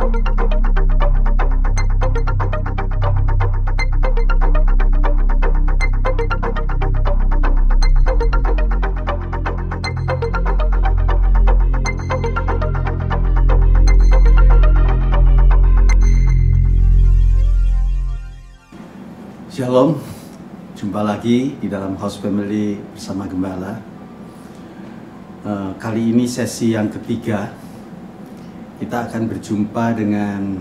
Shalom, jumpa lagi di dalam House Family bersama Gembala. Kali ini sesi yang ketiga. Kita akan berjumpa dengan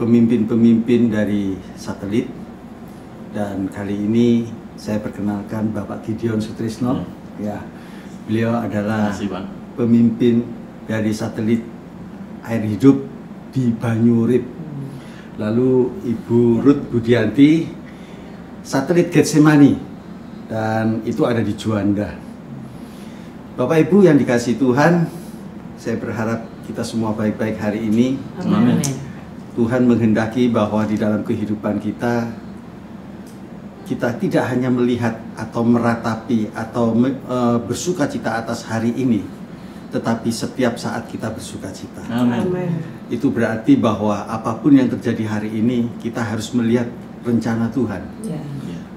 pemimpin-pemimpin dari satelit. Dan kali ini saya perkenalkan Bapak Gideon Sutrisno. Ya, beliau adalah pemimpin dari satelit air hidup di Banyurip. Lalu Ibu Ruth Budianti, satelit Getsemani, dan itu ada di Juanda. Bapak Ibu yang dikasihi Tuhan, saya berharap kita semua baik-baik hari ini. Amin. Tuhan menghendaki bahwa di dalam kehidupan kita tidak hanya melihat atau meratapi atau bersukacita atas hari ini, tetapi setiap saat kita bersukacita. Amin. Itu berarti bahwa apapun yang terjadi hari ini, kita harus melihat rencana Tuhan. Ya.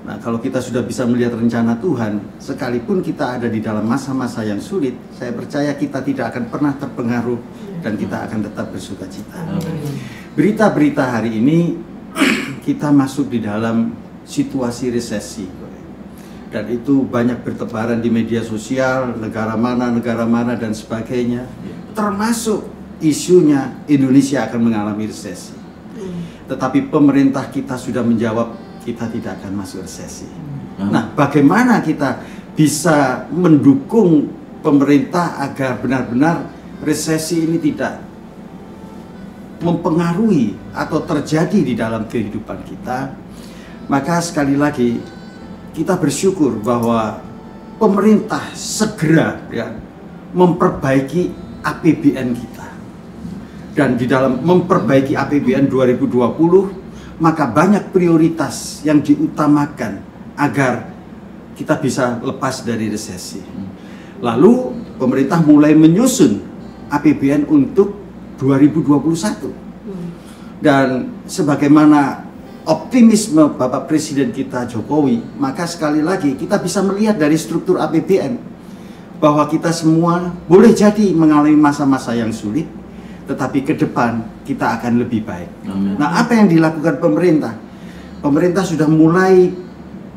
Nah, kalau kita sudah bisa melihat rencana Tuhan, sekalipun kita ada di dalam masa-masa yang sulit, saya percaya kita tidak akan pernah terpengaruh dan kita akan tetap bersukacita. Berita-berita hari ini kita masuk di dalam situasi resesi, dan itu banyak bertebaran di media sosial, negara mana dan sebagainya, termasuk isunya Indonesia akan mengalami resesi. Tetapi pemerintah kita sudah menjawab, kita tidak akan masuk resesi. Nah, bagaimana kita bisa mendukung pemerintah agar benar-benar resesi ini tidak mempengaruhi atau terjadi di dalam kehidupan kita? Maka sekali lagi kita bersyukur bahwa pemerintah segera memperbaiki APBN kita. Dan di dalam memperbaiki APBN 2020, maka banyak prioritas yang diutamakan agar kita bisa lepas dari resesi. Lalu pemerintah mulai menyusun APBN untuk 2021. Dan sebagaimana optimisme Bapak Presiden kita Jokowi, maka sekali lagi kita bisa melihat dari struktur APBN bahwa kita semua boleh jadi mengalami masa-masa yang sulit, tetapi ke depan kita akan lebih baik. Nah, apa yang dilakukan pemerintah? Pemerintah sudah mulai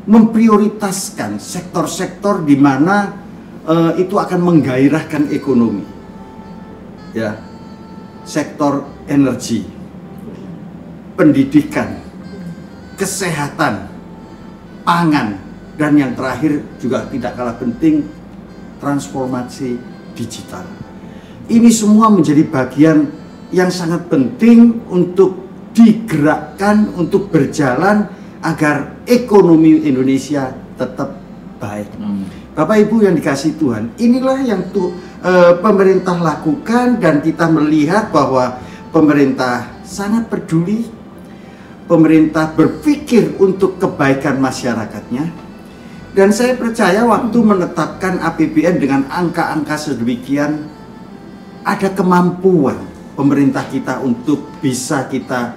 memprioritaskan sektor-sektor di mana itu akan menggairahkan ekonomi. Ya, sektor energi, pendidikan, kesehatan, pangan, dan yang terakhir juga tidak kalah penting, transformasi digital. Ini semua menjadi bagian yang sangat penting untuk digerakkan, untuk berjalan agar ekonomi Indonesia tetap baik. Bapak Ibu yang dikasihi Tuhan, inilah yang pemerintah lakukan, dan kita melihat bahwa pemerintah sangat peduli, pemerintah berpikir untuk kebaikan masyarakatnya. Dan saya percaya waktu menetapkan APBN dengan angka-angka sedemikian, ada kemampuan pemerintah kita untuk bisa kita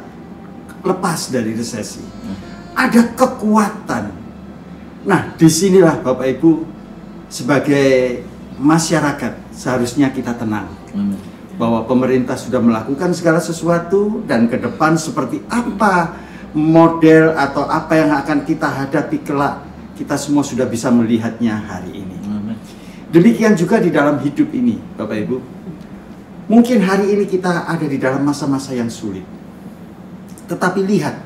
lepas dari resesi. Ada kekuatan. Nah, disinilah Bapak Ibu sebagai masyarakat seharusnya kita tenang. Bahwa pemerintah sudah melakukan segala sesuatu, dan ke depan seperti apa model atau apa yang akan kita hadapi kelak, kita semua sudah bisa melihatnya hari ini. Demikian juga di dalam hidup ini, Bapak Ibu. Mungkin hari ini kita ada di dalam masa-masa yang sulit. Tetapi lihat,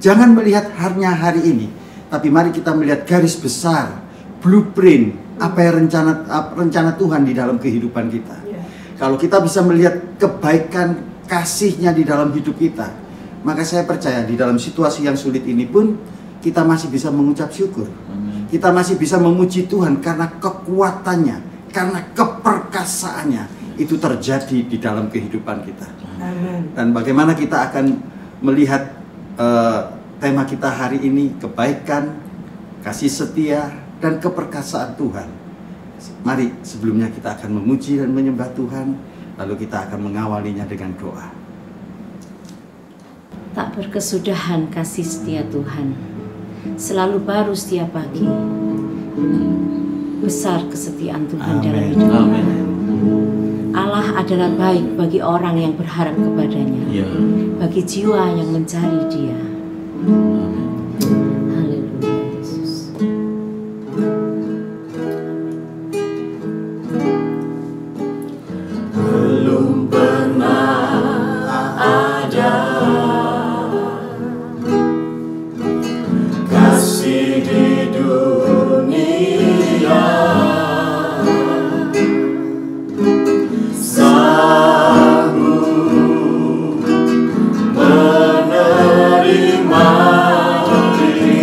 jangan melihat hanya hari ini, tapi mari kita melihat garis besar, blueprint, apa yang rencana Tuhan di dalam kehidupan kita. Kalau kita bisa melihat kebaikan kasih-Nya di dalam hidup kita, maka saya percaya di dalam situasi yang sulit ini pun kita masih bisa mengucap syukur. Kita masih bisa memuji Tuhan karena kekuatannya, karena keperkasaannya itu terjadi di dalam kehidupan kita. Amen. Dan bagaimana kita akan melihat tema kita hari ini, kebaikan, kasih setia, dan keperkasaan Tuhan. Mari sebelumnya kita akan memuji dan menyembah Tuhan, lalu kita akan mengawalinya dengan doa. Tak berkesudahan kasih setia Tuhan, selalu baru setiap pagi. Besar kesetiaan Tuhan dalam hidupnya. Allah adalah baik bagi orang yang berharap kepadanya, bagi jiwa yang mencari Dia. Haleluya, Yesus. Belum pernah ada kasih di dunia sanggup menerima diri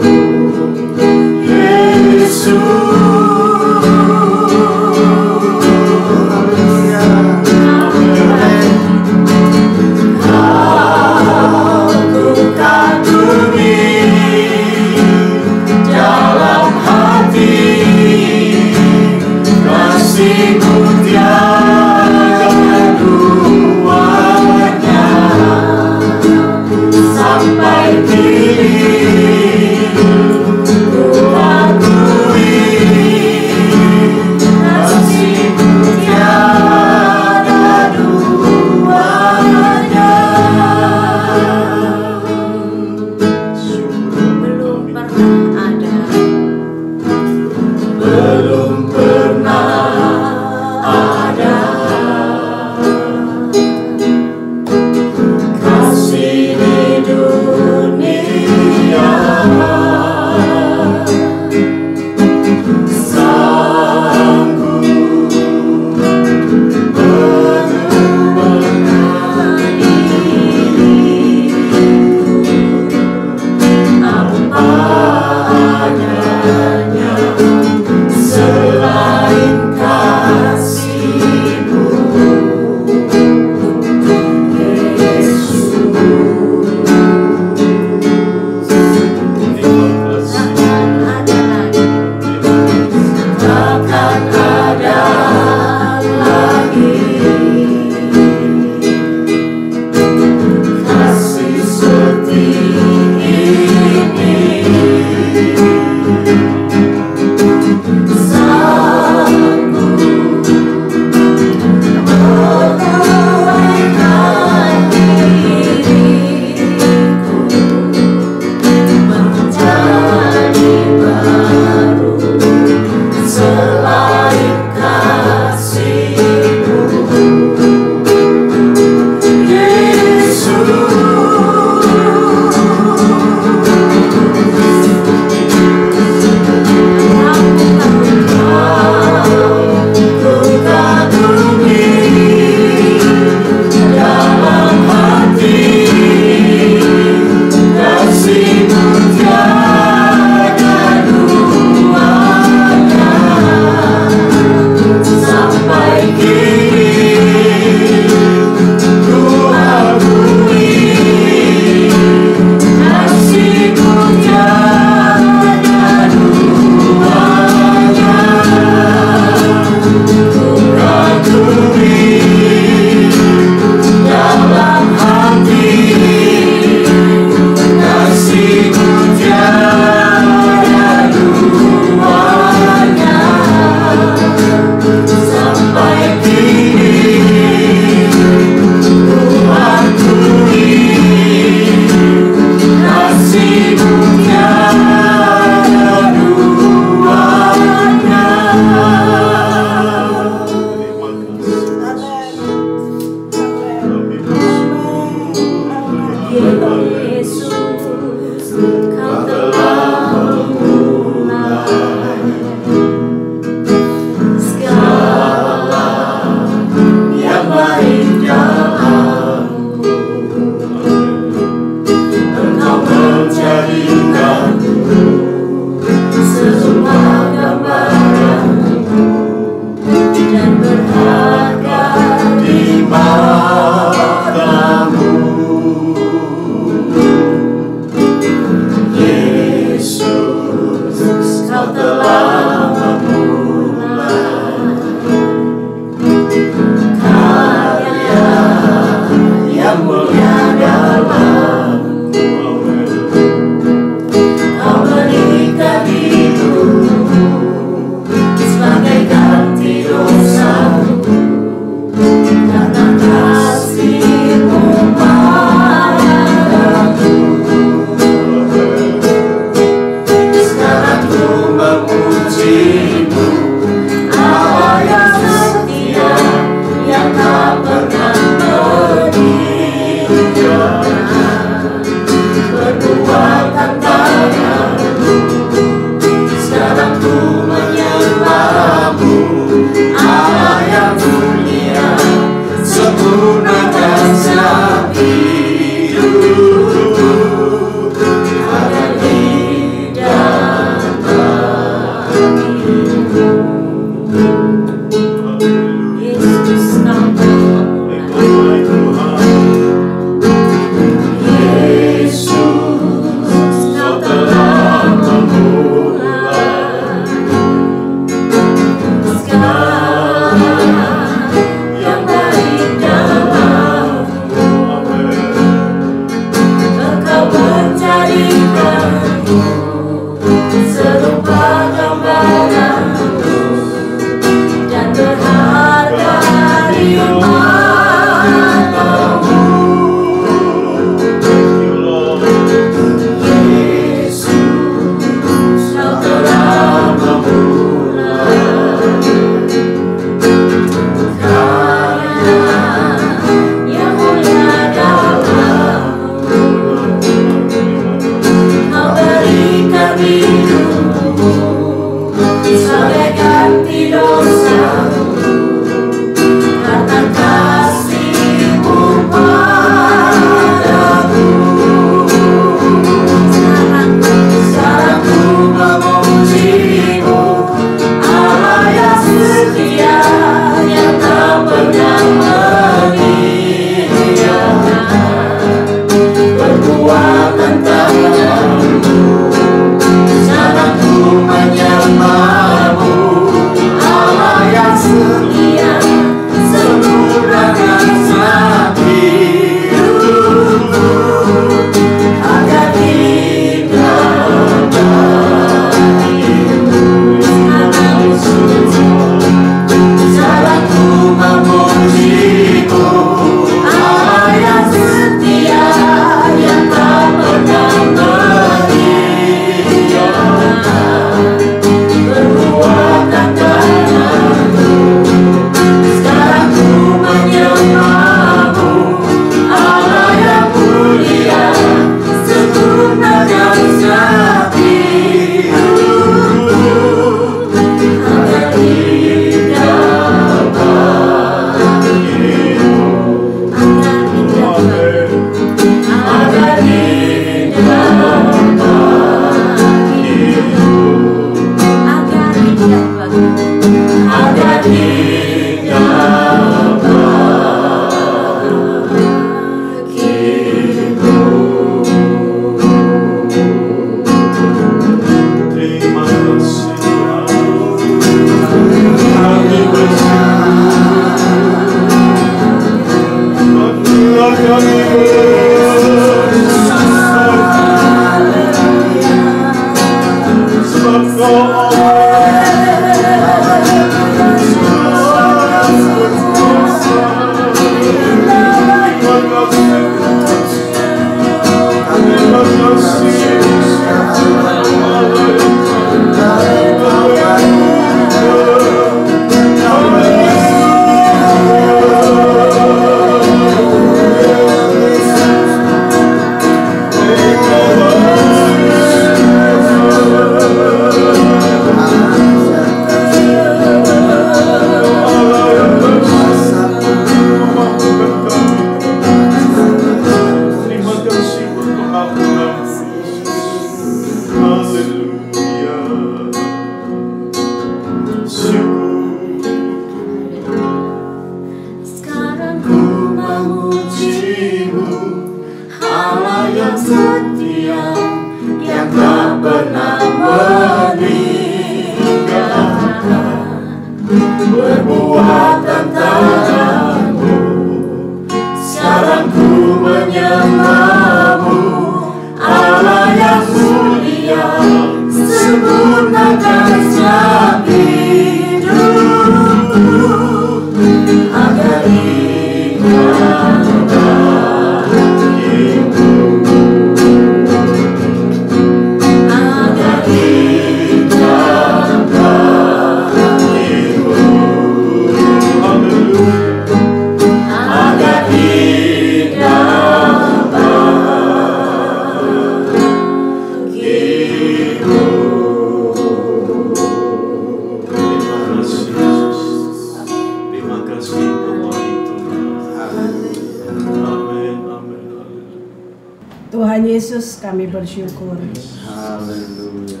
Tuhan Yesus, kami bersyukur. Haleluya.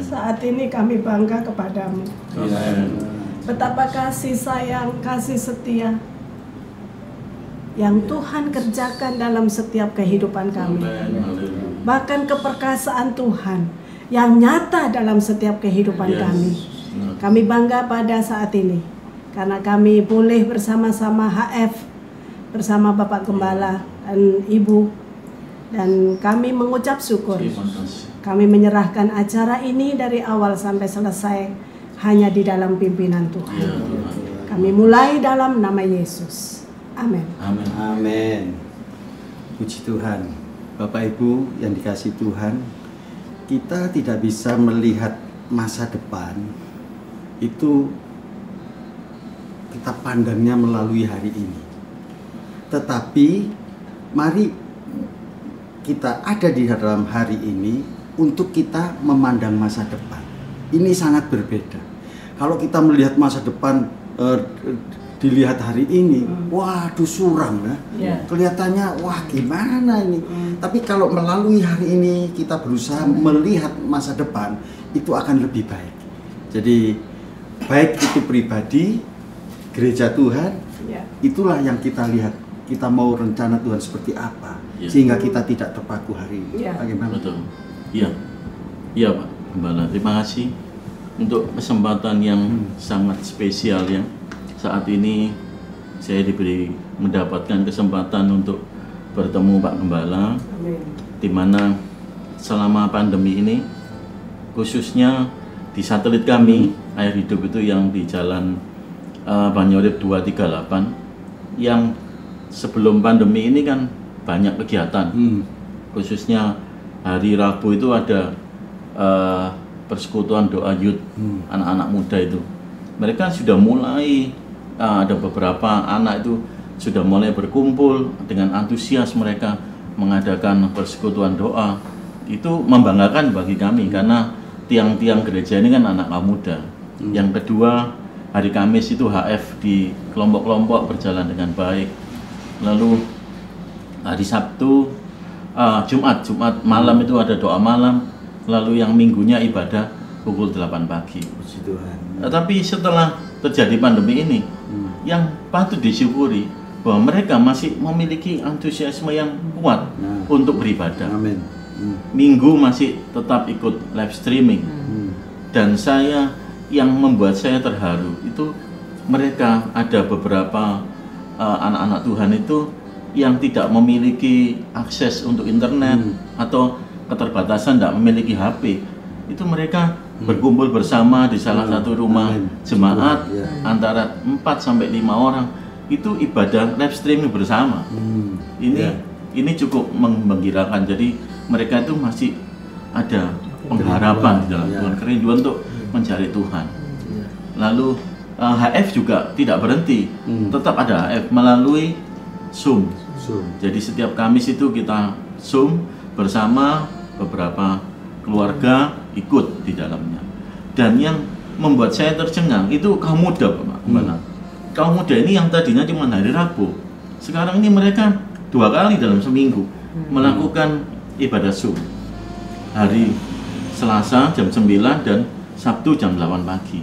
Saat ini kami bangga kepadamu. Amin. Betapa kasih sayang, kasih setia yang Tuhan kerjakan dalam setiap kehidupan kami. Bahkan keperkasaan Tuhan yang nyata dalam setiap kehidupan kami. Kami bangga pada saat ini karena kami boleh bersama-sama HF, bersama Bapak Gembala dan Ibu. Dan kami mengucap syukur. Kami menyerahkan acara ini dari awal sampai selesai hanya di dalam pimpinan Tuhan. Kami mulai dalam nama Yesus. Amin. Amin. Amin. Puji Tuhan. Bapak Ibu yang dikasihi Tuhan, kita tidak bisa melihat masa depan itu kita pandangnya melalui hari ini. Tetapi mari kita ada di dalam hari ini untuk kita memandang masa depan. Ini sangat berbeda. Kalau kita melihat masa depan dilihat hari ini, waduh suram ya. Kelihatannya wah gimana ini. Tapi kalau melalui hari ini kita berusaha melihat masa depan, itu akan lebih baik. Jadi baik itu pribadi, gereja Tuhan, itulah yang kita lihat. Kita mau rencana Tuhan seperti apa, sehingga kita tidak terpaku hari ini. Bagaimana? Betul. Iya Pak Gembala. Terima kasih untuk kesempatan yang sangat spesial ya. Saat ini saya mendapatkan kesempatan untuk bertemu Pak Gembala. Di mana selama pandemi ini, khususnya di satelit kami Air Hidup itu yang di Jalan Banyorip 238, yang sebelum pandemi ini kan banyak kegiatan, khususnya hari Rabu itu ada persekutuan doa youth, anak-anak muda itu. Mereka sudah mulai, ada beberapa anak itu sudah mulai berkumpul dengan antusias mereka mengadakan persekutuan doa. Itu membanggakan bagi kami karena tiang-tiang gereja ini kan anak muda. Yang kedua, hari Kamis itu HF di kelompok-kelompok berjalan dengan baik. Lalu hari Sabtu, Jumat malam itu ada doa malam. Lalu yang minggunya ibadah pukul 8 pagi. Puji Tuhan. Tapi setelah terjadi pandemi ini, yang patut disyukuri bahwa mereka masih memiliki antusiasme yang kuat untuk beribadah. Amin. Minggu masih tetap ikut live streaming. Dan yang membuat saya terharu itu mereka ada beberapa anak-anak Tuhan itu yang tidak memiliki akses untuk internet atau keterbatasan tidak memiliki HP, itu mereka berkumpul bersama di salah satu rumah jemaat antara 4 sampai 5 orang, itu ibadah live streaming bersama. Ini cukup menggembirakan. Jadi mereka itu masih ada pengharapan dalam Tuhan, kerinduan untuk mencari Tuhan. Lalu HF juga tidak berhenti, tetap ada HF melalui Zoom. Jadi setiap Kamis itu kita Zoom bersama, beberapa keluarga ikut di dalamnya. Dan yang membuat saya tercengang itu kaum muda, Pak Gembala. Kaum muda ini yang tadinya cuma hari Rabu, sekarang ini mereka 2 kali dalam seminggu melakukan ibadah Zoom. Hari Selasa jam 9 dan Sabtu jam 8 pagi.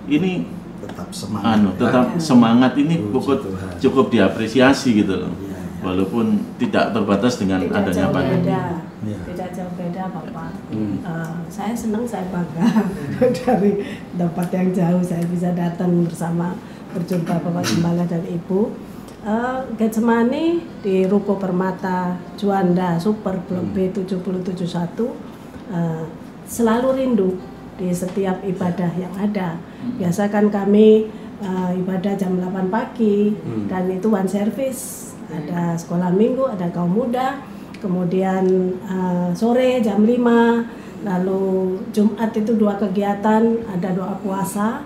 Ini tetap semangat ini cukup diapresiasi gitu loh. Walaupun tidak terbatas dengan adanya pandemi. Tidak jauh beda, Bapak. Saya senang, saya bangga dari tempat yang jauh saya bisa datang bersama berjumpa Bapak Gembala dan Ibu. Getsemani di Ruko Permata Juanda Super Blok B 7771 selalu rindu di setiap ibadah yang ada. Biasa kan kami ibadah jam 8 pagi dan itu one service. Ada sekolah minggu, ada kaum muda, kemudian sore jam 5, lalu Jumat itu 2 kegiatan, ada doa puasa,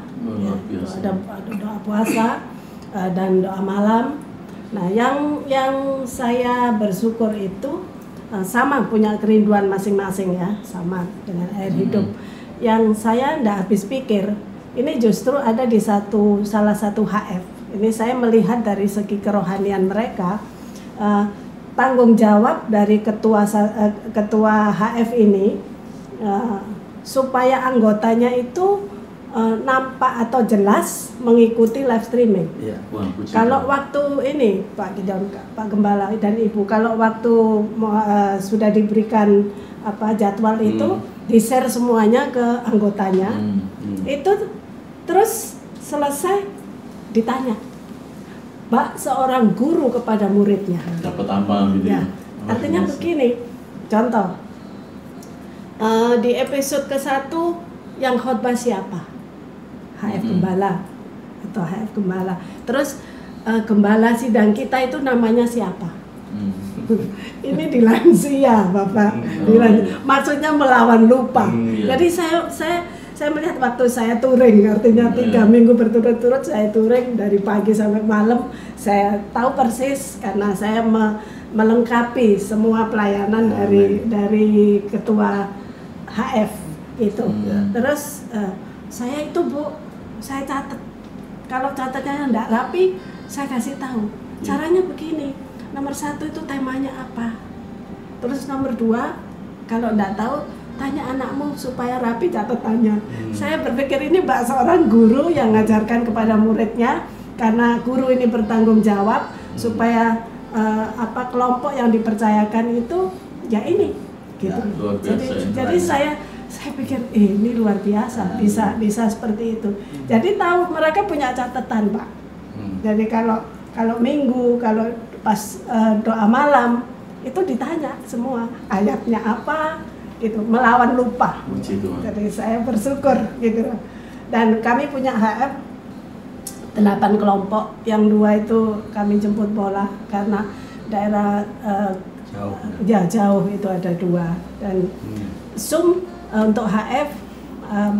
ada doa puasa dan doa malam. Nah, yang saya bersyukur itu sama punya kerinduan masing-masing ya, sama dengan air hidup. Yang saya tidak habis pikir, ini justru ada di salah satu HF. Ini saya melihat dari segi kerohanian mereka, tanggung jawab dari ketua HF ini supaya anggotanya itu nampak atau jelas mengikuti live streaming. Kalau waktu ini Pak Gembala dan Ibu, kalau waktu sudah diberikan jadwal itu di-share semuanya ke anggotanya, itu terus selesai ditanya, Pak, seorang guru kepada muridnya dapat apa gitu ya? Artinya begini, contoh di episode ke-1 yang khotbah siapa? HF Gembala atau HF Gembala. Terus gembala sidang kita itu namanya siapa? Ini dilansia, Bapak. Maksudnya melawan lupa. Jadi saya melihat waktu saya touring, artinya 3 minggu berturut-turut saya touring dari pagi sampai malam. Saya tahu persis karena saya melengkapi semua pelayanan dari ketua HF itu. Terus saya itu saya catat. Kalau catatnya tidak rapi, saya kasih tahu. Caranya begini. Nomor 1 itu temanya apa. Terus nomor 2, kalau tidak tahu, tanya anakmu supaya rapi catatannya. Saya berpikir ini seorang guru yang mengajarkan kepada muridnya, karena guru ini bertanggung jawab supaya kelompok yang dipercayakan itu ya ini gitu. Jadi saya pikir ini luar biasa bisa seperti itu. Jadi tahu mereka punya catatan, Pak. Jadi kalau minggu, kalau pas doa malam itu ditanya semua ayatnya apa gitu, melawan lupa. Jadi saya bersyukur gitu. Dan kami punya HF 8 kelompok, yang 2 itu kami jemput bola karena daerah jauh itu ada 2. Dan Zoom untuk HF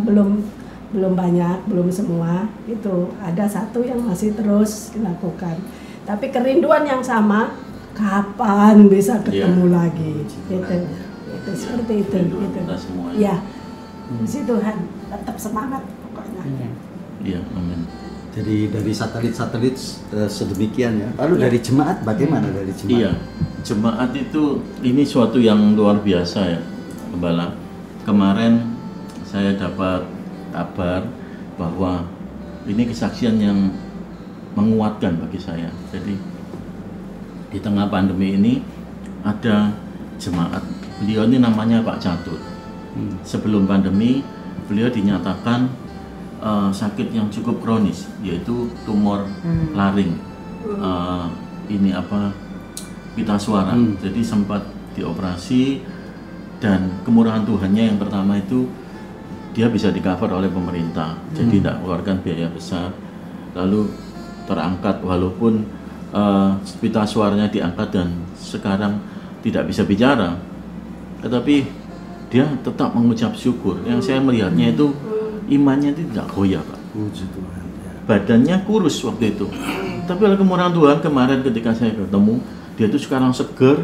belum banyak, belum semua. Itu ada 1 yang masih terus dilakukan. Tapi kerinduan yang sama, kapan bisa ketemu lagi? Itu seperti itu. Ya, puji Tuhan, tetap semangat pokoknya. Iya, amin. Jadi dari satelit sedemikian ya. Lalu dari jemaat bagaimana dari jemaat? Iya, jemaat itu ini suatu yang luar biasa ya, Gembala. Kemarin saya dapat kabar bahwa ini kesaksian yang menguatkan bagi saya. Jadi di tengah pandemi ini ada jemaat, beliau ini namanya Pak Catur. Sebelum pandemi beliau dinyatakan sakit yang cukup kronis, yaitu tumor laring. pita suara. Jadi sempat dioperasi, dan kemurahan Tuhannya yang pertama itu dia bisa di-cover oleh pemerintah, jadi tidak mengeluarkan biaya besar. Lalu terangkat, walaupun pita suaranya diangkat dan sekarang tidak bisa bicara, tetapi dia tetap mengucap syukur. Yang saya melihatnya itu imannya itu tidak goyah, Pak. Badannya kurus waktu itu, tapi oleh kemurahan Tuhan kemarin ketika saya ketemu, dia itu sekarang seger,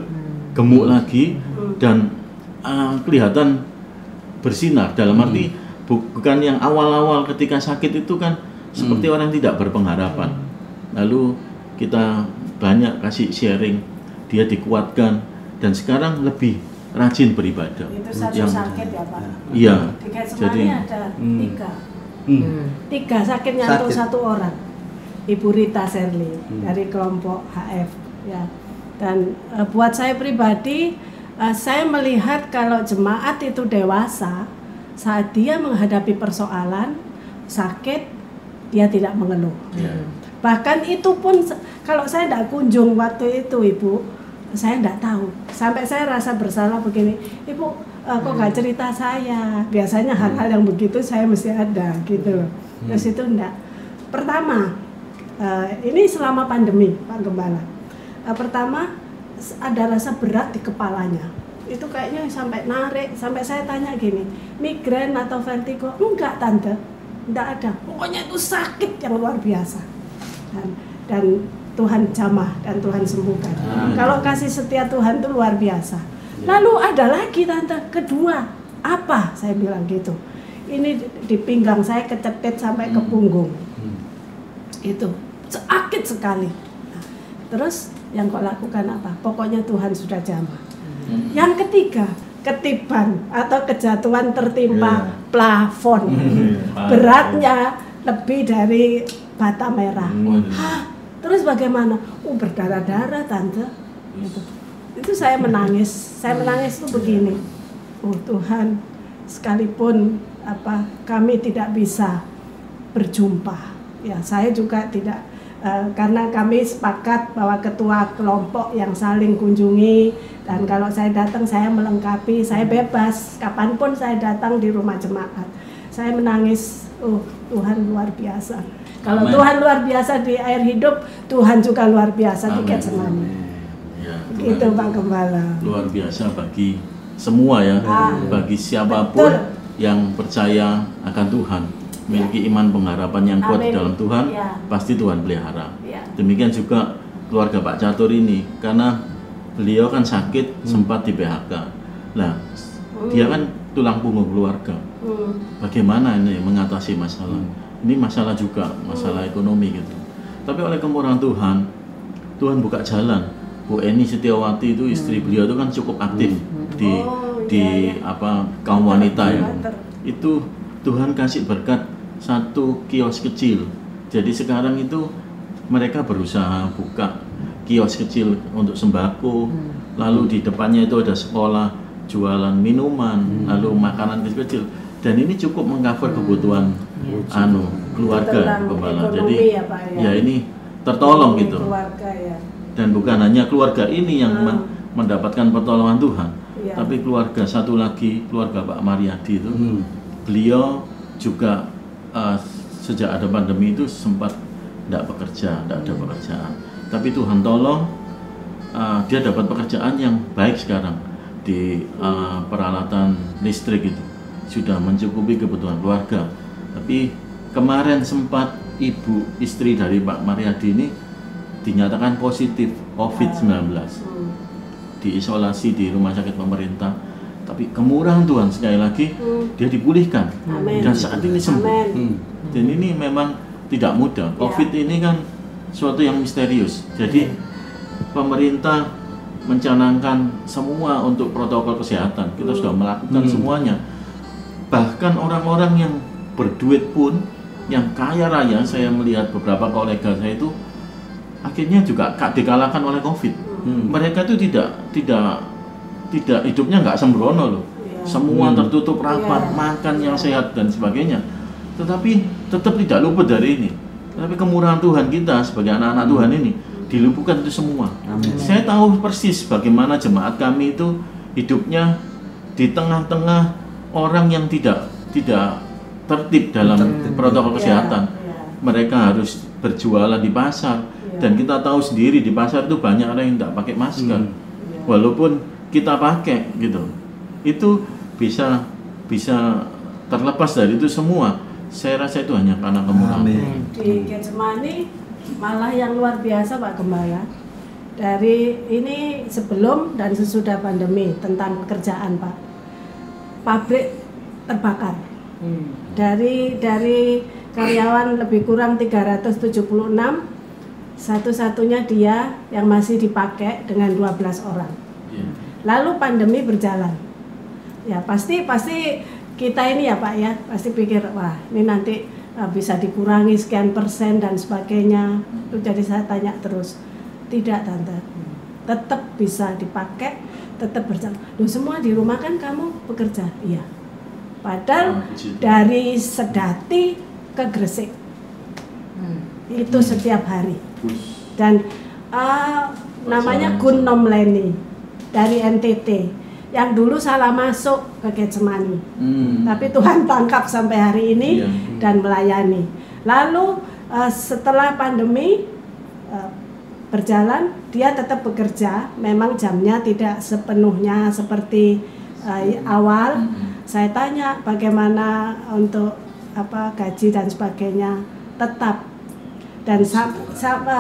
gemuk lagi, dan kelihatan bersinar. Dalam arti bukan yang awal-awal ketika sakit itu kan seperti orang tidak berpengharapan. Lalu kita banyak kasih sharing, dia dikuatkan, dan sekarang lebih rajin beribadah. Itu satu sakit ya Pak? Iya. Di Getsemani ada 3 sakitnya untuk satu orang. Ibu Rita Serli dari kelompok HF ya. Dan buat saya pribadi, saya melihat kalau jemaat itu dewasa, saat dia menghadapi persoalan sakit, dia tidak mengeluh. Bahkan itu pun kalau saya tidak kunjung waktu itu Ibu, saya tidak tahu. Sampai saya rasa bersalah begini, Ibu kok nggak cerita saya? Biasanya hal-hal yang begitu saya mesti ada gitu loh. Terus itu enggak. Pertama, ini selama pandemi Pak Gembala. Pertama ada rasa berat di kepalanya. Itu kayaknya sampai narik, sampai saya tanya gini, migrain atau vertigo? Enggak Tante, enggak ada. Pokoknya itu sakit yang luar biasa. Dan Tuhan jamah dan Tuhan sembuhkan. Kalau kasih setia Tuhan itu luar biasa. Lalu ada lagi Tante, kedua, apa? Saya bilang gitu. Ini di pinggang saya kecetit sampai ke punggung. Itu sakit sekali. Nah, terus yang kau lakukan apa? Pokoknya Tuhan sudah jamah. Yang ketiga, ketiban atau kejatuhan tertimpa plafon. Beratnya lebih dari bata merah. Hah? Terus bagaimana? Berdarah-darah Tante. Itu saya menangis. Saya menangis itu begini. Tuhan, sekalipun kami tidak bisa berjumpa. Ya, saya juga tidak, karena kami sepakat bahwa ketua kelompok yang saling kunjungi, dan kalau saya datang saya melengkapi, saya bebas kapanpun saya datang di rumah jemaat. Saya menangis. Tuhan luar biasa. Kalau Tuhan luar biasa di air hidup, Tuhan juga luar biasa di Getsemani. Ya, itu Pak Gembala. Luar biasa bagi semua ya, bagi siapapun yang percaya akan Tuhan, memiliki iman pengharapan yang kuat di dalam Tuhan, pasti Tuhan pelihara. Demikian juga keluarga Pak Catur ini, karena beliau kan sakit, sempat di PHK. Nah, dia kan tulang punggung keluarga. Bagaimana ini mengatasi masalah? Ini masalah juga, masalah ekonomi gitu. Tapi oleh kemurahan Tuhan, Tuhan buka jalan. Bu Eni Setiawati itu istri beliau itu kan cukup aktif di kaum wanita ya. Itu Tuhan kasih berkat satu kios kecil. Jadi sekarang itu mereka berusaha buka kios kecil untuk sembako. Lalu di depannya itu ada sekolah jualan minuman, lalu makanan kecil-kecil. Dan ini cukup mengcover kebutuhan keluarga Gembala. Jadi ya ini tertolong gitu. Dan bukan hanya keluarga ini yang mendapatkan pertolongan Tuhan, tapi keluarga satu lagi, keluarga Pak Mariadi itu, beliau juga sejak ada pandemi itu sempat tidak ada pekerjaan. Tapi Tuhan tolong, dia dapat pekerjaan yang baik sekarang di peralatan listrik itu. Sudah mencukupi kebutuhan keluarga. Tapi kemarin sempat ibu istri dari Pak Mariadi ini dinyatakan positif COVID-19, diisolasi di rumah sakit pemerintah. Tapi kemurahan Tuhan sekali lagi dia dipulihkan. Dan saat ini sembuh. Dan ini memang tidak mudah. COVID ini kan suatu yang misterius. Jadi pemerintah mencanangkan semua untuk protokol kesehatan. Kita sudah melakukan semuanya. Bahkan orang-orang yang berduit pun, yang kaya raya, saya melihat beberapa kolega saya itu akhirnya juga dikalahkan oleh COVID. Mereka itu tidak hidupnya nggak sembrono loh. Semua tertutup rapat, makan yang sehat dan sebagainya. Tetapi tetap tidak luput dari ini. Tapi kemurahan Tuhan kita sebagai anak-anak Tuhan ini dilumpuhkan itu semua. Amin. Saya tahu persis bagaimana jemaat kami itu hidupnya di tengah-tengah orang yang tidak tertib dalam protokol kesehatan. Mereka harus berjualan di pasar, dan kita tahu sendiri di pasar itu banyak orang yang tidak pakai masker. Walaupun kita pakai gitu, itu bisa terlepas dari itu semua. Saya rasa itu hanya karena kemurahan. Di Getsemani malah yang luar biasa Pak Gembala. Dari ini sebelum dan sesudah pandemi tentang pekerjaan Pak. Pabrik terbakar. Dari karyawan lebih kurang 376, satu-satunya dia yang masih dipakai dengan 12 orang. Lalu pandemi berjalan. Ya pasti kita ini ya Pak ya, pasti pikir wah ini nanti bisa dikurangi sekian persen dan sebagainya. Jadi saya tanya terus, tidak Tante, tetap bisa dipakai, tetap berjalan. Loh semua di rumah kan kamu bekerja, iya. Padahal dari Sedati ke Gresik itu setiap hari. Dan namanya Gunnom Leni dari NTT. Yang dulu salah masuk ke Getsemani, tapi Tuhan tangkap sampai hari ini dan melayani. Lalu setelah pandemi berjalan, dia tetap bekerja. Memang jamnya tidak sepenuhnya seperti awal. Saya tanya bagaimana untuk gaji dan sebagainya, tetap. Dan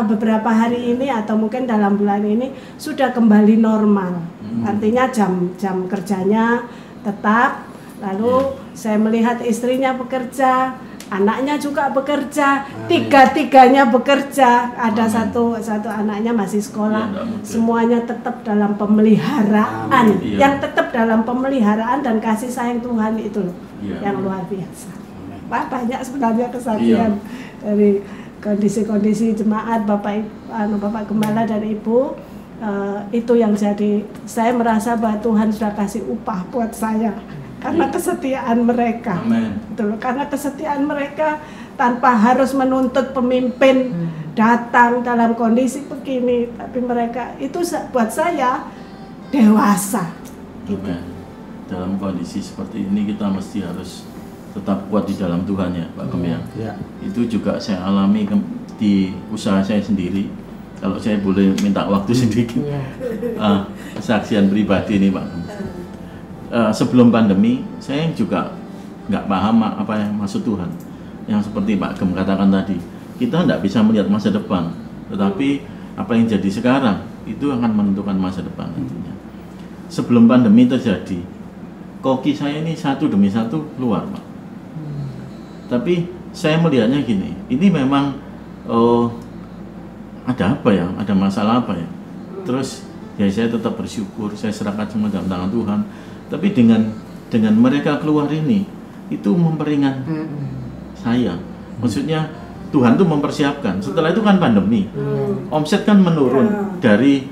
beberapa hari ini atau mungkin dalam bulan ini sudah kembali normal. Artinya jam kerjanya tetap. Lalu saya melihat istrinya bekerja, anaknya juga bekerja, tiga-tiganya bekerja. Ada satu anaknya masih sekolah. Semuanya tetap dalam pemeliharaan. Yang tetap dalam pemeliharaan dan kasih sayang Tuhan itu loh, yang luar biasa. Pak, banyak sebenarnya kesaksian dari kondisi-kondisi jemaat Bapak Gembala dan Ibu. Itu yang jadi saya merasa bahwa Tuhan sudah kasih upah buat saya karena kesetiaan mereka. Betul, karena kesetiaan mereka tanpa harus menuntut pemimpin datang dalam kondisi begini, tapi mereka itu buat saya dewasa. Gitu. Dalam kondisi seperti ini kita mesti harus tetap kuat di dalam Tuhan ya Pak Gem ya. Itu juga saya alami di usaha saya sendiri. Kalau saya boleh minta waktu sedikit, kesaksian pribadi ini Pak. Sebelum pandemi, saya juga nggak paham apa yang maksud Tuhan. Yang seperti Pak Gem katakan tadi, kita nggak bisa melihat masa depan, tetapi apa yang jadi sekarang itu akan menentukan masa depan nantinya. Sebelum pandemi terjadi, koki saya ini satu demi satu keluar Pak. Tapi saya melihatnya gini, ini memang ada apa ya, ada masalah apa ya. Terus ya saya tetap bersyukur, saya serahkan semua dalam tangan Tuhan. Tapi dengan mereka keluar ini, itu memperingan saya. Maksudnya Tuhan tuh mempersiapkan. Setelah itu kan pandemi, omset kan menurun dari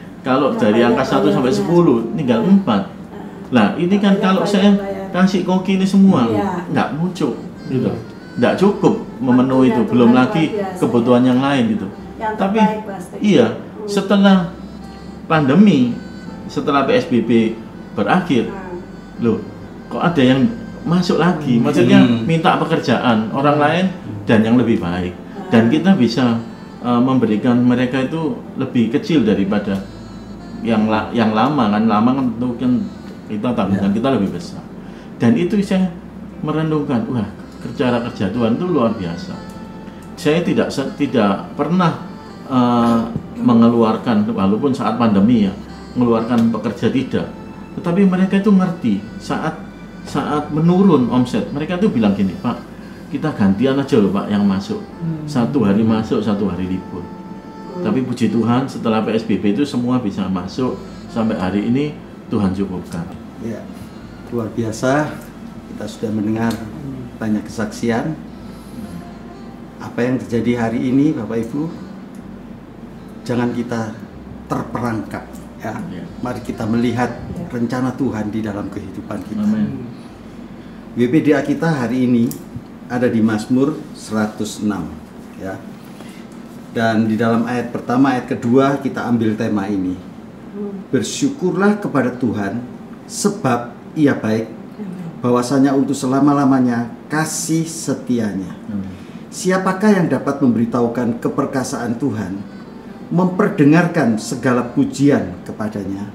dari angka 1 sampai 10 tinggal 4. Nah ini kan kalau saya kasih koki ini semua nggak muncul gitu, nggak cukup memenuhi itu, belum lagi kebutuhan yang lain gitu. Tapi setelah pandemi, setelah PSBB berakhir, loh kok ada yang masuk lagi, maksudnya minta pekerjaan orang lain dan yang lebih baik, dan kita bisa memberikan mereka itu lebih kecil daripada yang lama kan tentu kan kita tanggungan kita lebih besar. Dan itu saya merenungkan, wah kerja Tuhan itu luar biasa. Saya tidak pernah mengeluarkan, walaupun saat pandemi ya, mengeluarkan pekerja tidak, tetapi mereka itu ngerti saat menurun omset, mereka itu bilang gini, Pak, kita gantian aja loh Pak yang masuk, 1 hari masuk, 1 hari libur. Tapi puji Tuhan setelah PSBB itu semua bisa masuk sampai hari ini, Tuhan cukupkan. Ya, luar biasa. Kita sudah mendengar banyak kesaksian. Apa yang terjadi hari ini Bapak Ibu, jangan kita terperangkap ya. Mari kita melihat rencana Tuhan di dalam kehidupan kita. WPDA kita hari ini ada di Mazmur 106 ya. Dan di dalam ayat pertama, ayat kedua kita ambil tema ini. Bersyukurlah kepada Tuhan sebab Ia baik, bahwasanya untuk selama-lamanya kasih setianya. Siapakah yang dapat memberitahukan keperkasaan Tuhan, memperdengarkan segala pujian kepadanya?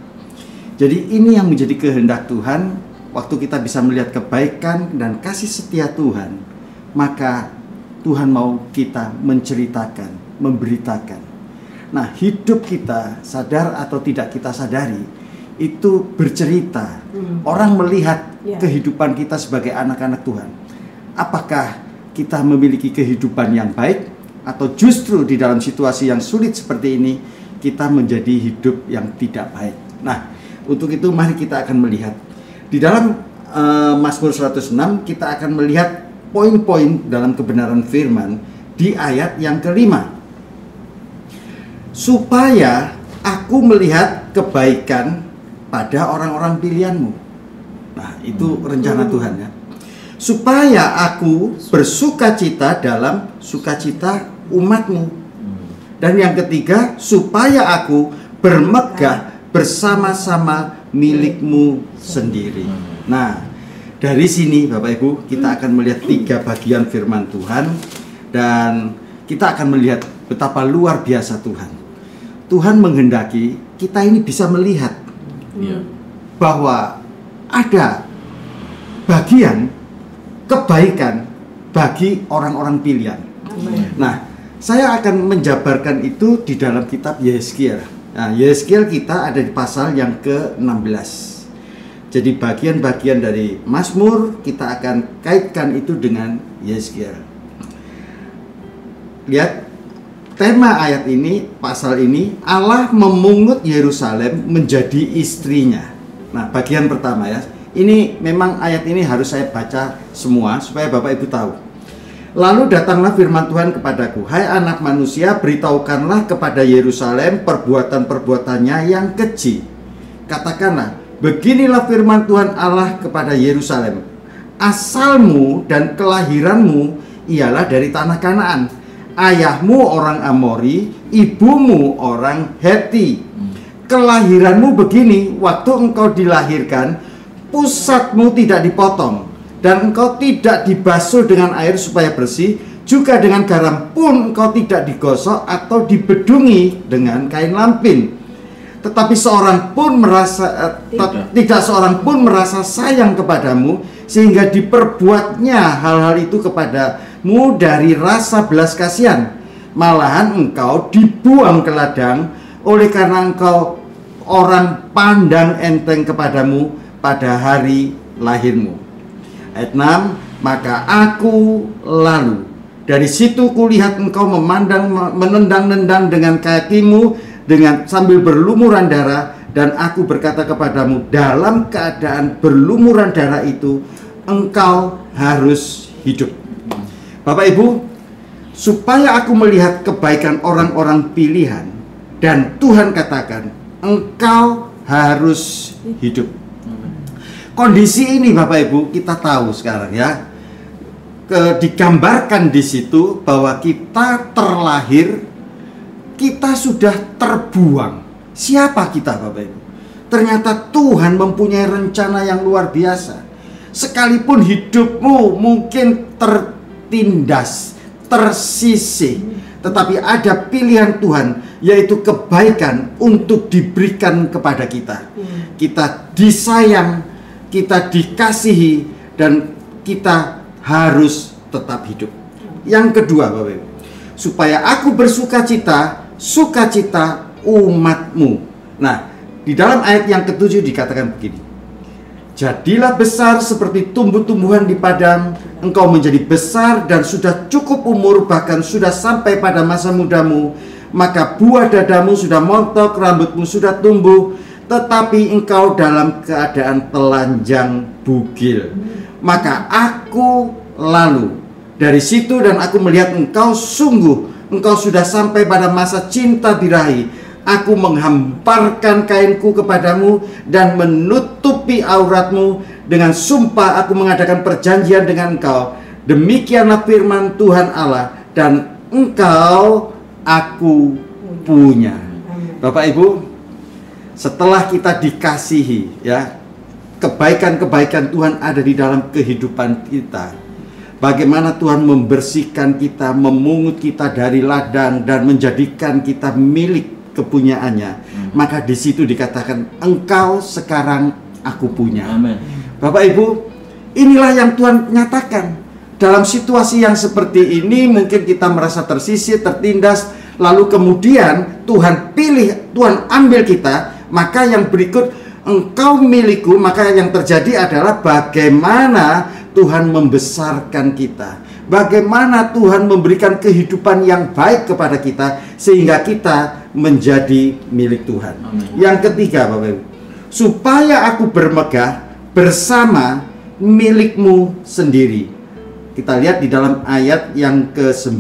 Jadi ini yang menjadi kehendak Tuhan. Waktu kita bisa melihat kebaikan dan kasih setia Tuhan, maka Tuhan mau kita menceritakan, memberitakan. Nah, hidup kita, sadar atau tidak kita sadari, itu bercerita. Orang melihat kehidupan kita sebagai anak-anak Tuhan. Apakah kita memiliki kehidupan yang baik, atau justru di dalam situasi yang sulit seperti ini kita menjadi hidup yang tidak baik. Nah, untuk itu mari kita akan melihat di dalam Mazmur 106 kita akan melihat poin-poin dalam kebenaran firman di ayat yang kelima. Supaya aku melihat kebaikan pada orang-orang pilihanmu. Nah, itu rencana Tuhan ya. Supaya aku bersukacita dalam sukacita umatmu. Dan yang ketiga, supaya aku bermegah bersama-sama milikmu sendiri. Nah, dari sini Bapak Ibu kita akan melihat 3 bagian firman Tuhan. Dan kita akan melihat betapa luar biasa Tuhan. Tuhan menghendaki kita ini bisa melihat bahwa ada bagian kebaikan bagi orang-orang pilihan. Nah, saya akan menjabarkan itu di dalam kitab Yehezkiel. Nah, Yehezkiel kita ada di pasal yang ke-16. Jadi bagian-bagian dari Mazmur kita akan kaitkan itu dengan Yehezkiel. Lihat tema ayat ini, pasal ini, Allah memungut Yerusalem menjadi istrinya. Nah, bagian pertama ya. Ini memang ayat ini harus saya baca semua supaya Bapak Ibu tahu. Lalu datanglah firman Tuhan kepadaku, hai anak manusia, beritahukanlah kepada Yerusalem perbuatan-perbuatannya yang keji. Katakanlah, beginilah firman Tuhan Allah kepada Yerusalem. Asalmu dan kelahiranmu ialah dari tanah Kanaan. Ayahmu orang Amori, ibumu orang Heti. Kelahiranmu begini, waktu engkau dilahirkan, pusatmu tidak dipotong, dan engkau tidak dibasuh dengan air supaya bersih, juga dengan garam pun engkau tidak digosok atau dibedungi dengan kain lampin. Tetapi tidak seorang pun merasa sayang kepadamu, sehingga diperbuatnya hal-hal itu kepadamu dari rasa belas kasihan. Malahan engkau dibuang ke ladang, oleh karena engkau orang pandang enteng kepadamu pada hari lahirmu. Ayat 6, maka aku lalu dari situ kulihat engkau menendang-nendang dengan kakimu dengan sambil berlumuran darah, dan aku berkata kepadamu, dalam keadaan berlumuran darah itu engkau harus hidup. Bapak Ibu, supaya aku melihat kebaikan orang-orang pilihan, dan Tuhan katakan engkau harus hidup. Kondisi ini Bapak Ibu kita tahu sekarang ya, digambarkan di situ bahwa kita terlahir, kita sudah terbuang. Siapa kita Bapak Ibu? Ternyata Tuhan mempunyai rencana yang luar biasa. Sekalipun hidupmu mungkin tertindas, tersisih, tetapi ada pilihan Tuhan, yaitu kebaikan untuk diberikan kepada kita. Kita disayang, kita dikasihi, dan kita harus tetap hidup. Yang kedua Bapak Ibu, supaya aku bersukacita, sukacita umatmu. Nah, di dalam ayat yang ke-7 dikatakan begini, jadilah besar seperti tumbuh-tumbuhan di padang, engkau menjadi besar dan sudah cukup umur, bahkan sudah sampai pada masa mudamu. Maka buah dadamu sudah montok, rambutmu sudah tumbuh, tetapi engkau dalam keadaan telanjang bugil. Maka aku lalu dari situ, dan aku melihat engkau sudah sampai pada masa cinta birahi. Aku menghamparkan kainku kepadamu dan menutupi auratmu. Dengan sumpah aku mengadakan perjanjian dengan engkau. Demikianlah firman Tuhan Allah. Dan engkau aku punya. Bapak Ibu, setelah kita dikasihi, ya, kebaikan-kebaikan Tuhan ada di dalam kehidupan kita. Bagaimana Tuhan membersihkan kita, memungut kita dari ladang dan menjadikan kita milik kepunyaannya. Maka di situ dikatakan, engkau sekarang aku punya. Amen. Bapak Ibu, inilah yang Tuhan nyatakan. Dalam situasi yang seperti ini mungkin kita merasa tersisih, tertindas, lalu kemudian Tuhan pilih, Tuhan ambil kita. Maka yang berikut, engkau milikku. Maka yang terjadi adalah bagaimana Tuhan membesarkan kita, bagaimana Tuhan memberikan kehidupan yang baik kepada kita sehingga kita menjadi milik Tuhan. Amen. Yang ketiga, Bapak Ibu, supaya aku bermegah bersama milikmu sendiri. Kita lihat di dalam ayat yang ke-9.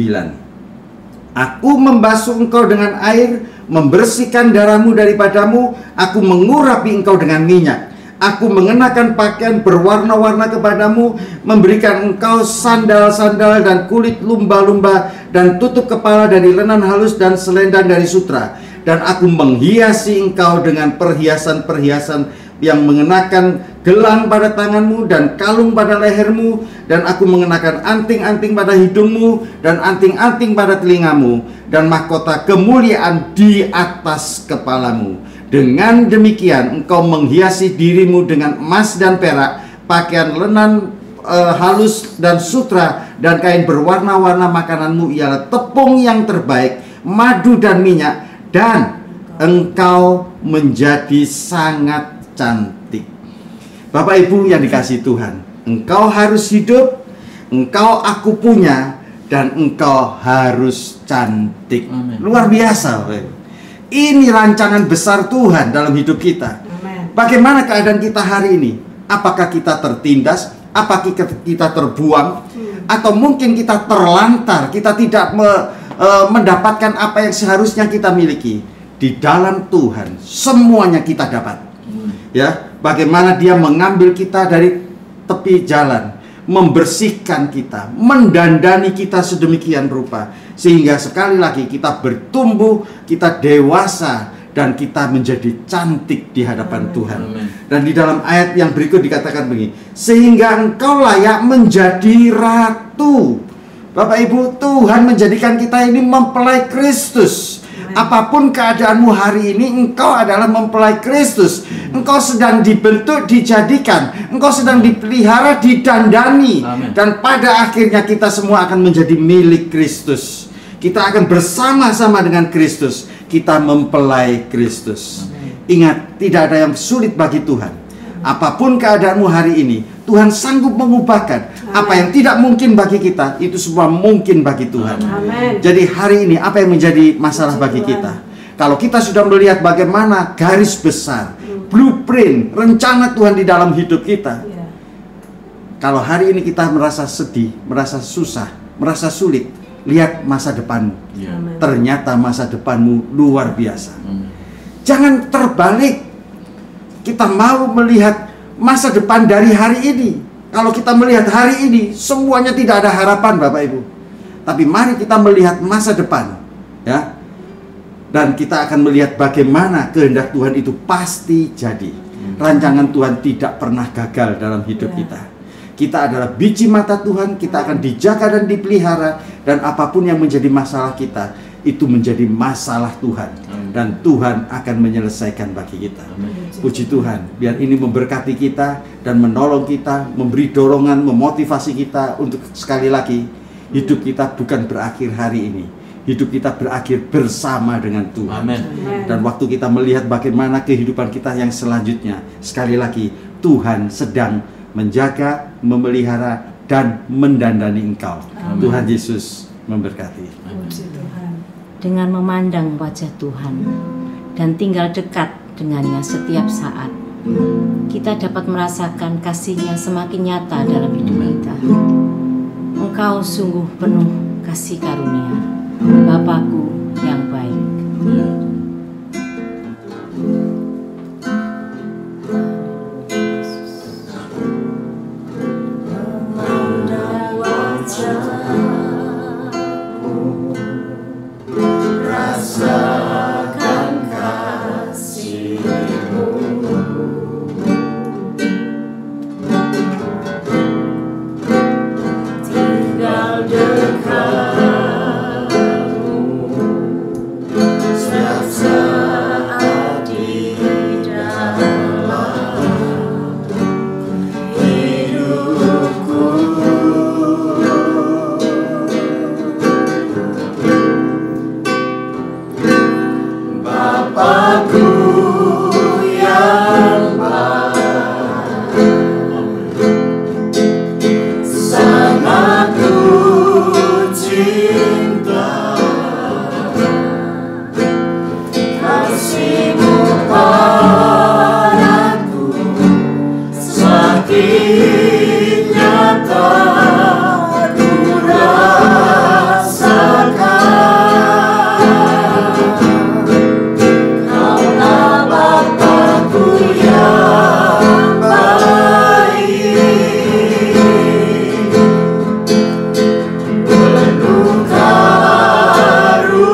Aku membasuh engkau dengan air, membersihkan darahmu daripadamu, aku mengurapi engkau dengan minyak. Aku mengenakan pakaian berwarna-warna kepadamu, memberikan engkau sandal-sandal dan kulit lumba-lumba, dan tutup kepala dari lenan halus dan selendang dari sutra. Dan aku menghiasi engkau dengan perhiasan-perhiasan, yang mengenakan gelang pada tanganmu dan kalung pada lehermu, dan aku mengenakan anting-anting pada hidungmu dan anting-anting pada telingamu, dan mahkota kemuliaan di atas kepalamu. Dengan demikian engkau menghiasi dirimu dengan emas dan perak, pakaian lenan halus dan sutra, dan kain berwarna-warna. Makananmu ialah tepung yang terbaik, madu dan minyak, dan engkau menjadi sangat cantik. Bapak Ibu yang dikasihi Tuhan, engkau harus hidup, engkau aku punya, dan engkau harus cantik. Amen. Luar biasa, Bapak Ibu. Ini rancangan besar Tuhan dalam hidup kita. Amen. Bagaimana keadaan kita hari ini? Apakah kita tertindas? Apakah kita terbuang? Atau mungkin kita terlantar? Kita tidak mendapatkan apa yang seharusnya kita miliki. Di dalam Tuhan semuanya kita dapat. Ya, bagaimana Dia mengambil kita dari tepi jalan, membersihkan kita, mendandani kita sedemikian rupa, sehingga sekali lagi kita bertumbuh, kita dewasa, dan kita menjadi cantik di hadapan Tuhan. Amen. Dan di dalam ayat yang berikut dikatakan begini, sehingga engkau layak menjadi ratu. Bapak Ibu, Tuhan menjadikan kita ini mempelai Kristus. Apapun keadaanmu hari ini, engkau adalah mempelai Kristus. Engkau sedang dibentuk, dijadikan. Engkau sedang dipelihara, didandani. Amen. Dan pada akhirnya kita semua akan menjadi milik Kristus. Kita akan bersama-sama dengan Kristus. Kita mempelai Kristus. Ingat, tidak ada yang sulit bagi Tuhan. Apapun keadaanmu hari ini, Tuhan sanggup mengubahkan. Apa yang tidak mungkin bagi kita, itu semua mungkin bagi Tuhan. Amen. Jadi hari ini apa yang menjadi masalah bagi kita? Kalau kita sudah melihat bagaimana garis besar, blueprint, rencana Tuhan di dalam hidup kita. Kalau hari ini kita merasa sedih, merasa susah, merasa sulit, lihat masa depanmu. Ternyata masa depanmu luar biasa. Jangan terbalik. Kita mau melihat masa depan dari hari ini. Kalau kita melihat hari ini, semuanya tidak ada harapan, Bapak Ibu. Tapi mari kita melihat masa depan, ya. Dan kita akan melihat bagaimana kehendak Tuhan itu pasti jadi. Rancangan Tuhan tidak pernah gagal dalam hidup kita. Kita adalah biji mata Tuhan, kita akan dijaga dan dipelihara, dan apapun yang menjadi masalah kita, itu menjadi masalah Tuhan. Dan Tuhan akan menyelesaikan bagi kita. Puji Tuhan, biar ini memberkati kita dan menolong kita, memberi dorongan, memotivasi kita untuk sekali lagi, hidup kita bukan berakhir hari ini. Hidup kita berakhir bersama dengan Tuhan. Amen. Dan waktu kita melihat bagaimana kehidupan kita yang selanjutnya, sekali lagi Tuhan sedang menjaga, memelihara, dan mendandani engkau. Amen. Tuhan Yesus memberkati. Dengan memandang wajah Tuhan dan tinggal dekat dengannya setiap saat, kita dapat merasakan kasih-Nya semakin nyata dalam hidup kita. Engkau sungguh penuh kasih karunia, Bapakku yang baik. semakin nyata ku rasakan. Kaulah Bapa-Ku yang baik, penuh karunia.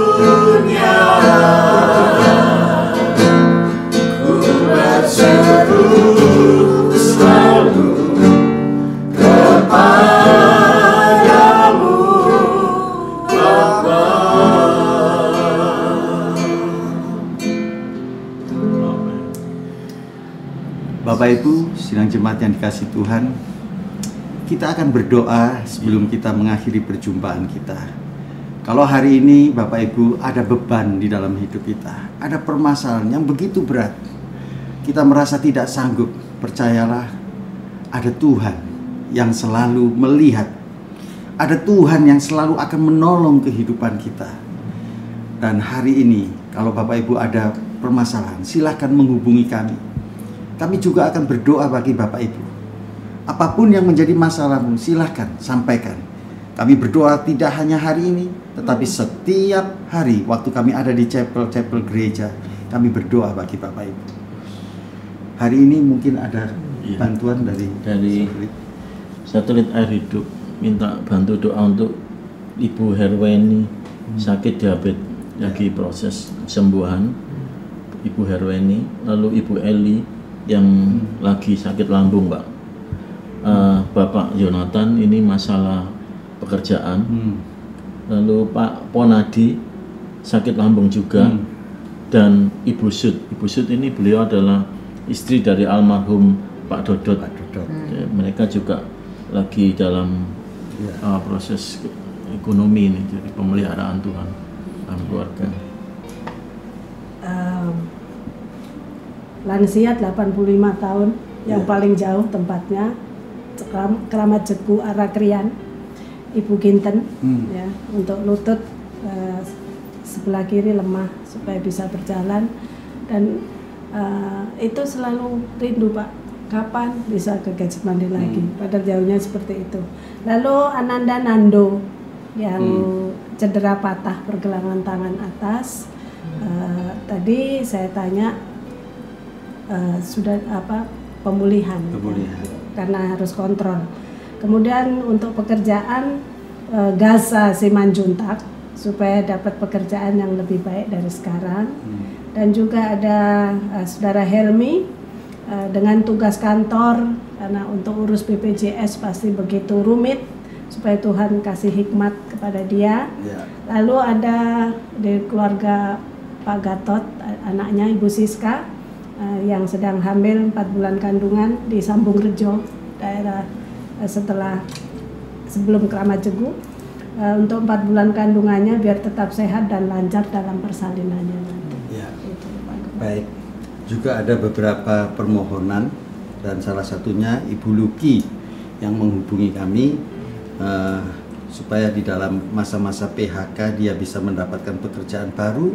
Ku berseru selalu kepadamu, Bapa. Bapak Ibu, sidang jemaat yang dikasihi Tuhan, kita akan berdoa sebelum kita mengakhiri perjumpaan kita. Kalau hari ini Bapak Ibu ada beban di dalam hidup kita, ada permasalahan yang begitu berat, kita merasa tidak sanggup, percayalah ada Tuhan yang selalu melihat, ada Tuhan yang selalu akan menolong kehidupan kita. Dan hari ini kalau Bapak Ibu ada permasalahan, silahkan menghubungi kami. Kami juga akan berdoa bagi Bapak Ibu. Apapun yang menjadi masalahmu, silahkan sampaikan. Kami berdoa tidak hanya hari ini, tetapi setiap hari waktu kami ada di chapel gereja, kami berdoa bagi Bapak Ibu. Hari ini mungkin ada bantuan dari Satelit Air Hidup, minta bantu doa untuk Ibu Herweni, sakit diabetes, lagi proses kesembuhan. Ibu Herweni, lalu Ibu Eli yang lagi sakit lambung, Pak. Bapak Yonatan ini masalah pekerjaan. Lalu Pak Ponadi sakit lambung juga. Dan Ibu Sud. Ibu Sud ini beliau adalah istri dari almarhum Pak Dodot. Ya, mereka juga lagi dalam proses ekonomi ini, jadi pemeliharaan Tuhan dalam keluarga. Lansia 85 tahun, yang paling jauh tempatnya Keramat Jegu arah Krian, Ibu Ginten, ya, untuk lutut sebelah kiri lemah supaya bisa berjalan. Dan itu selalu rindu, Pak, kapan bisa ke Getsemani lagi, padahal jauhnya seperti itu. Lalu Ananda Nando yang cedera patah pergelangan tangan atas, tadi saya tanya sudah pemulihan. Karena harus kontrol. Kemudian untuk pekerjaan Gaza Simanjuntak supaya dapat pekerjaan yang lebih baik dari sekarang. Dan juga ada saudara Helmi dengan tugas kantor, karena untuk urus BPJS pasti begitu rumit, supaya Tuhan kasih hikmat kepada dia. Lalu ada di keluarga Pak Gatot, anaknya Ibu Siska yang sedang hamil 4 bulan kandungan di Sambung Rejo, daerah sebelum Keramat Jegu, untuk 4 bulan kandungannya biar tetap sehat dan lancar dalam persalinannya nanti. Itu, Pak. Baik, juga ada beberapa permohonan dan salah satunya Ibu Luki yang menghubungi kami supaya di dalam masa-masa PHK dia bisa mendapatkan pekerjaan baru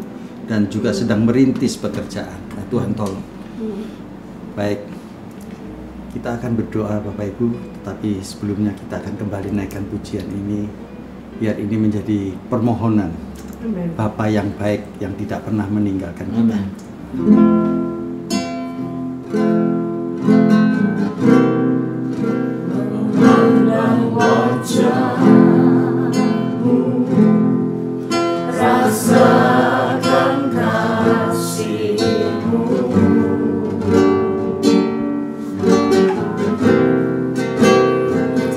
dan juga sedang merintis pekerjaan. Nah, Tuhan tolong. Baik, kita akan berdoa Bapak Ibu, tetapi sebelumnya kita akan kembali naikkan pujian ini, biar ini menjadi permohonan Bapa yang baik yang tidak pernah meninggalkan kita. Memandang wajah-Mu, rasakan kasih-Mu,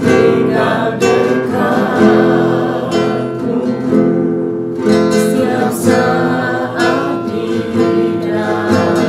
tinggal dekat-Mu setiap saat di dalam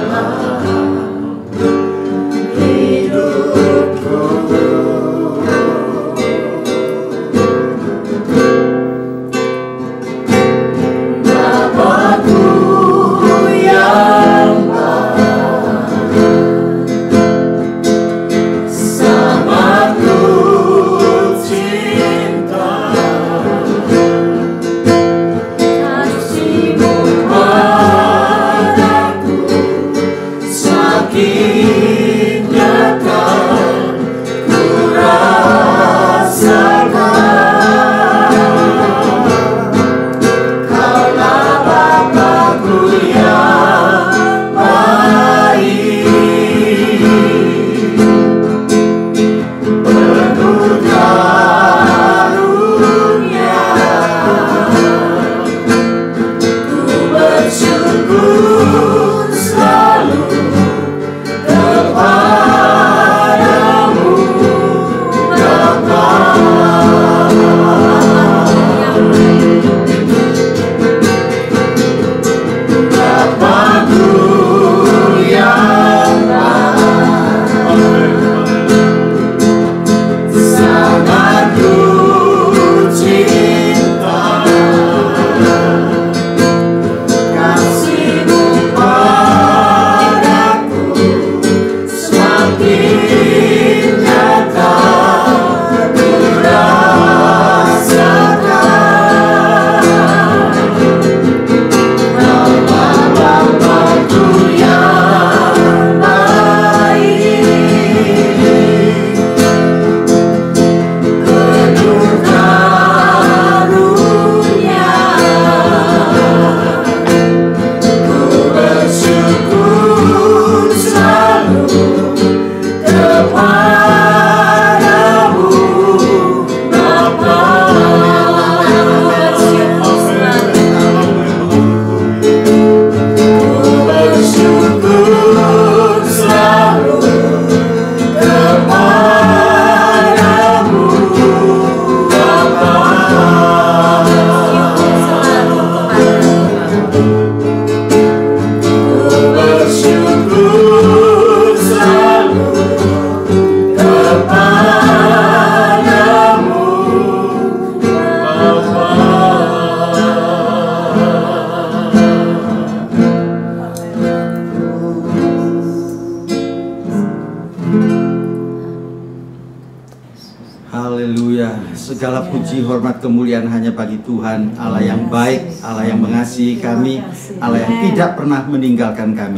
Segala puji, hormat, kemuliaan hanya bagi Tuhan, Allah yang baik, Allah yang mengasihi kami, Allah yang tidak pernah meninggalkan kami.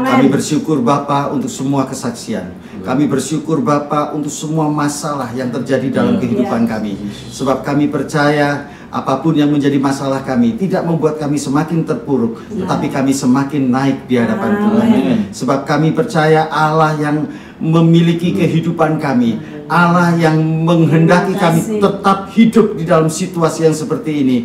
Kami bersyukur Bapa untuk semua kesaksian. Kami bersyukur Bapa untuk semua masalah yang terjadi dalam kehidupan kami. Sebab kami percaya apapun yang menjadi masalah kami tidak membuat kami semakin terpuruk, tetapi kami semakin naik di hadapan Tuhan. Sebab kami percaya Allah yang memiliki kehidupan kami, Allah yang menghendaki kami tetap hidup di dalam situasi yang seperti ini.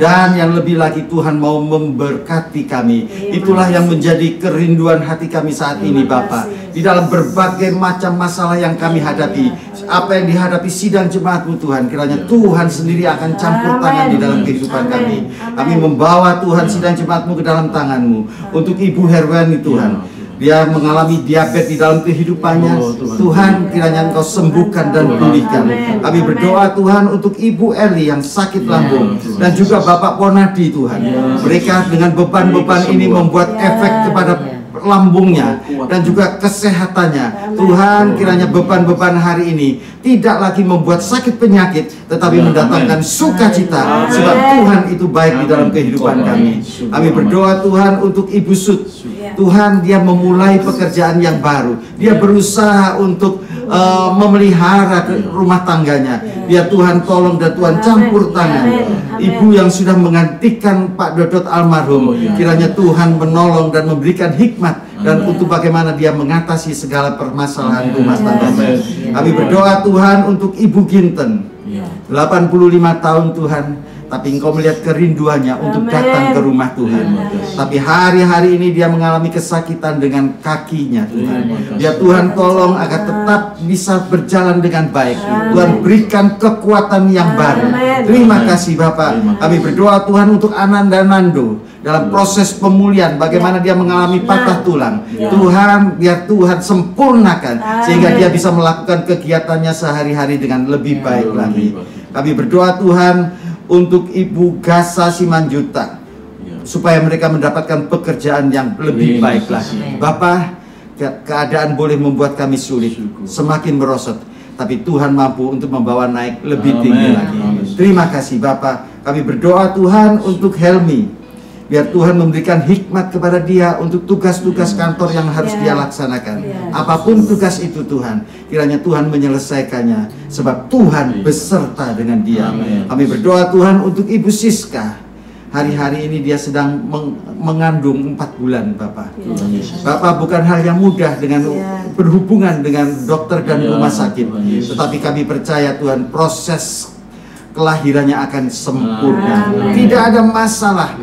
Dan yang lebih lagi, Tuhan mau memberkati kami. Itulah yang menjadi kerinduan hati kami saat ini Bapa. Di dalam berbagai macam masalah yang kami hadapi, apa yang dihadapi sidang jemaat-Mu Tuhan, kiranya Tuhan sendiri akan campur tangan di dalam kehidupan kami. Kami membawa Tuhan sidang jemaat-Mu ke dalam tangan-Mu. Untuk Ibu Herweni Tuhan, dia mengalami diabetes di dalam kehidupannya. Tuhan, kiranya Engkau sembuhkan dan pulihkan. Kami berdoa Tuhan untuk Ibu Eli yang sakit lambung, dan juga Bapak Ponadi Tuhan. Mereka dengan beban-beban ini membuat efek kepada lambungnya dan juga kesehatannya. Tuhan, kiranya beban-beban hari ini tidak lagi membuat sakit penyakit, tetapi mendatangkan sukacita, sebab Tuhan itu baik di dalam kehidupan kami. Kami berdoa Tuhan untuk Ibu Sud. Tuhan, dia memulai pekerjaan yang baru. Dia berusaha untuk memelihara rumah tangganya. Biar Tuhan tolong dan Tuhan campur tangan. Ibu yang sudah menggantikan Pak Dodot almarhum, kiranya Tuhan menolong dan memberikan hikmat dan untuk bagaimana dia mengatasi segala permasalahan rumah tangganya. Kami berdoa Tuhan untuk Ibu Ginten, 85 tahun Tuhan, tapi Engkau melihat kerinduannya untuk datang ke rumah Tuhan. Tapi hari-hari ini dia mengalami kesakitan dengan kakinya Tuhan. Ya Tuhan, tolong agar tetap bisa berjalan dengan baik. Tuhan, berikan kekuatan yang baru. Terima kasih Bapak. Kami berdoa Tuhan untuk Ananda Nando dalam proses pemulihan, bagaimana dia mengalami patah tulang. Tuhan, biar Tuhan sempurnakan sehingga dia bisa melakukan kegiatannya sehari-hari dengan lebih baik lagi. Kami berdoa Tuhan untuk Ibu Gasa Simanjuta, supaya mereka mendapatkan pekerjaan yang lebih baik lagi. Bapak, keadaan boleh membuat kami sulit, semakin merosot, tapi Tuhan mampu untuk membawa naik lebih tinggi lagi. Terima kasih Bapak. Kami berdoa Tuhan untuk Helmi, biar Tuhan memberikan hikmat kepada dia untuk tugas-tugas kantor yang harus dia laksanakan. Apapun tugas itu Tuhan, kiranya Tuhan menyelesaikannya, sebab Tuhan beserta dengan dia. Kami berdoa Tuhan untuk Ibu Siska. Hari-hari ini dia sedang mengandung 4 bulan Bapak. Bapak, bukan hal yang mudah dengan berhubungan dengan dokter dan rumah sakit, tetapi kami percaya Tuhan proses kelahirannya akan sempurna. Tidak ada masalah.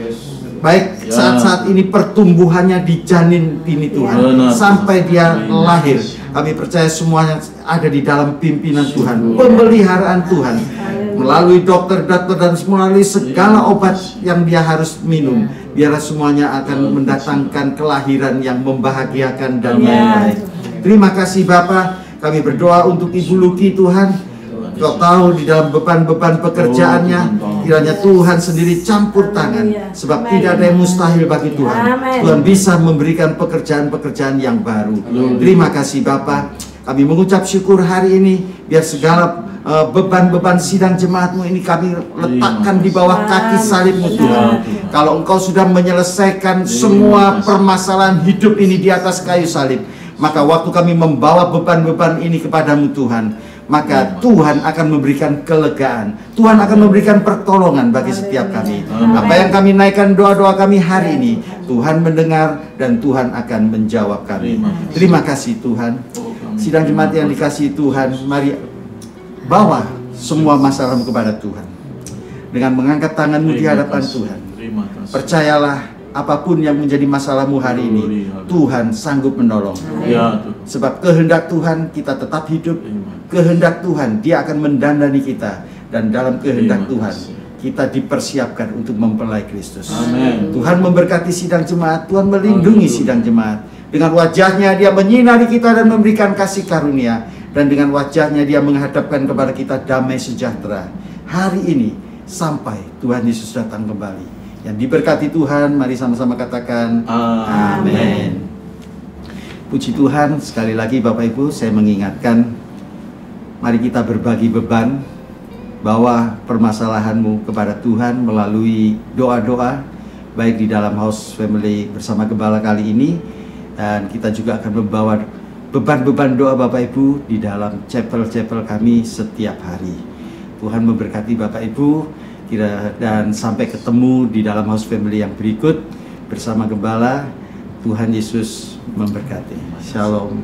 Baik saat-saat ini pertumbuhannya di janin ini Tuhan, sampai dia lahir. Kami percaya semuanya ada di dalam pimpinan Tuhan, pemeliharaan Tuhan, melalui dokter dan melalui segala obat yang dia harus minum. Biarlah semuanya akan mendatangkan kelahiran yang membahagiakan dan yang baik. Terima kasih Bapak. Kami berdoa untuk Ibu Luki Tuhan. Kau tahu di dalam beban-beban pekerjaannya, kiranya Tuhan sendiri campur tangan, sebab tidak ada yang mustahil bagi Tuhan. Tuhan bisa memberikan pekerjaan-pekerjaan yang baru. Terima kasih Bapak. Kami mengucap syukur hari ini, biar segala beban-beban sidang jemaatmu ini kami letakkan di bawah kaki salibmu Tuhan. Kalau Engkau sudah menyelesaikan semua permasalahan hidup ini di atas kayu salib, maka waktu kami membawa beban-beban ini kepadamu Tuhan, maka Tuhan akan memberikan kelegaan, Tuhan akan memberikan pertolongan bagi setiap kami. Apa yang kami naikkan doa-doa kami hari ini, Tuhan mendengar dan Tuhan akan menjawab kami. Terima kasih Tuhan. Sidang jemaat yang dikasihi Tuhan, mari bawa semua masalahmu kepada Tuhan dengan mengangkat tanganmu di hadapan Tuhan. Percayalah, apapun yang menjadi masalahmu hari ini, Tuhan sanggup menolong. Sebab kehendak Tuhan kita tetap hidup, kehendak Tuhan Dia akan mendandani kita, dan dalam kehendak Tuhan kita dipersiapkan untuk mempelai Kristus. Amen. Tuhan memberkati sidang jemaat, Tuhan melindungi sidang jemaat. Dengan wajahnya Dia menyinari kita dan memberikan kasih karunia, dan dengan wajahnya Dia menghadapkan kepada kita damai sejahtera hari ini sampai Tuhan Yesus datang kembali. Yang diberkati Tuhan, mari sama-sama katakan amin. Puji Tuhan. Sekali lagi Bapak Ibu, saya mengingatkan, mari kita berbagi beban, bawa permasalahanmu kepada Tuhan melalui doa-doa, baik di dalam House Family bersama Gembala kali ini, dan kita juga akan membawa beban-beban doa Bapak Ibu di dalam chapel-chapel kami setiap hari. Tuhan memberkati Bapak Ibu, dan sampai ketemu di dalam House Family yang berikut bersama Gembala. Tuhan Yesus memberkati. Shalom.